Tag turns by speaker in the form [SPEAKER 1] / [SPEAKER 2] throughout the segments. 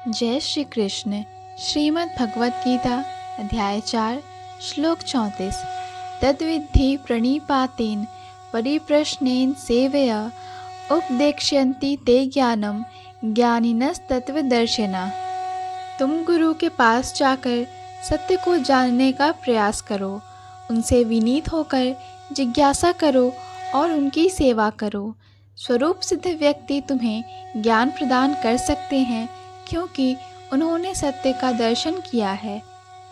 [SPEAKER 1] जय श्री कृष्ण। श्रीमद् भगवत गीता अध्याय 4 श्लोक 34। तद्विद्धि प्रणिपातेन परिप्रश्नेन सेवया उपदेक्ष्यन्ति ते ज्ञानम ज्ञानिनस्तत्त्वदर्शिनः। तुम गुरु के पास जाकर सत्य को जानने का प्रयास करो, उनसे विनीत होकर जिज्ञासा करो और उनकी सेवा करो। स्वरूप सिद्ध व्यक्ति तुम्हें ज्ञान प्रदान कर सकते हैं, क्योंकि उन्होंने सत्य का दर्शन किया है।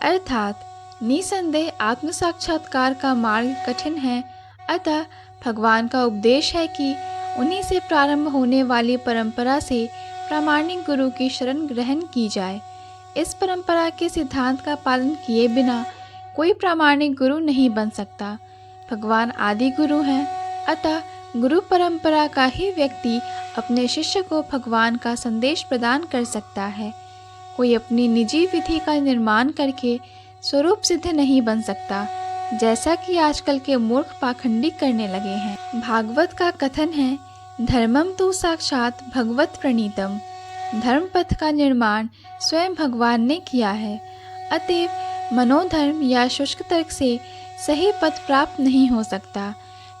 [SPEAKER 1] अर्थात निसंदेह आत्म साक्षात्कार का मार्ग कठिन है, अतः भगवान का उपदेश है कि उन्हीं से प्रारंभ होने वाली परंपरा से प्रामाणिक गुरु की शरण ग्रहण की जाए। इस परंपरा के सिद्धांत का पालन किए बिना कोई प्रामाणिक गुरु नहीं बन सकता। भगवान आदि गुरु हैं, अतः गुरु परंपरा का ही व्यक्ति अपने शिष्य को भगवान का संदेश प्रदान कर सकता है। कोई अपनी निजी विधि का निर्माण करके स्वरूप सिद्ध नहीं बन सकता, जैसा कि आजकल के मूर्ख पाखंडी करने लगे हैं। भागवत का कथन है, धर्मम तो साक्षात भगवत प्रणीतम। धर्म पथ का निर्माण स्वयं भगवान ने किया है, अतएव मनोधर्म या शुष्क तर्क से सही पथ प्राप्त नहीं हो सकता।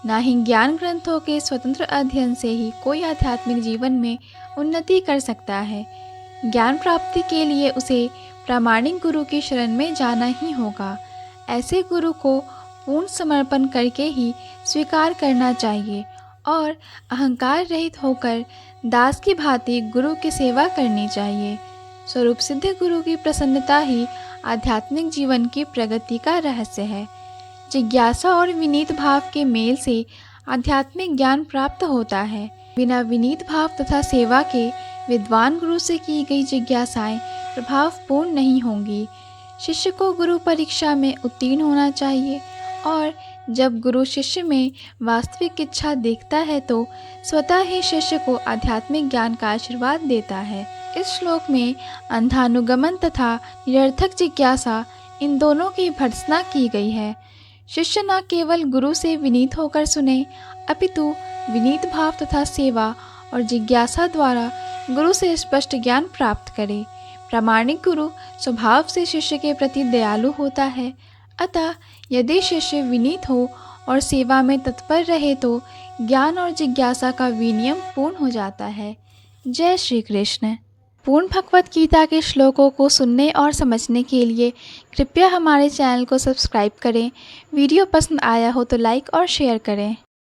[SPEAKER 1] ना ही ज्ञान ग्रंथों के स्वतंत्र अध्ययन से ही कोई आध्यात्मिक जीवन में उन्नति कर सकता है। ज्ञान प्राप्ति के लिए उसे प्रामाणिक गुरु की शरण में जाना ही होगा। ऐसे गुरु को पूर्ण समर्पण करके ही स्वीकार करना चाहिए और अहंकार रहित होकर दास की भांति गुरु की सेवा करनी चाहिए। स्वरूप सिद्ध गुरु की प्रसन्नता ही आध्यात्मिक जीवन की प्रगति का रहस्य है। जिज्ञासा और विनीत भाव के मेल से आध्यात्मिक ज्ञान प्राप्त होता है। बिना विनीत भाव तथा सेवा के विद्वान गुरु से की गई जिज्ञासाएं प्रभावपूर्ण नहीं होंगी। शिष्य को गुरु परीक्षा में उत्तीर्ण होना चाहिए और जब गुरु शिष्य में वास्तविक इच्छा देखता है तो स्वतः ही शिष्य को आध्यात्मिक ज्ञान का आशीर्वाद देता है। इस श्लोक में अंधानुगमन तथा निरर्थक जिज्ञासा इन दोनों की भर्त्सना की गई है। शिष्य न केवल गुरु से विनीत होकर सुने, अपितु विनीत भाव तथा सेवा और जिज्ञासा द्वारा गुरु से स्पष्ट ज्ञान प्राप्त करे। प्रामाणिक गुरु स्वभाव से शिष्य के प्रति दयालु होता है, अतः यदि शिष्य विनीत हो और सेवा में तत्पर रहे तो ज्ञान और जिज्ञासा का विनियम पूर्ण हो जाता है। जय श्री कृष्ण। पूर्ण भगवत गीता के श्लोकों को सुनने और समझने के लिए कृपया हमारे चैनल को सब्सक्राइब करें। वीडियो पसंद आया हो तो लाइक और शेयर करें।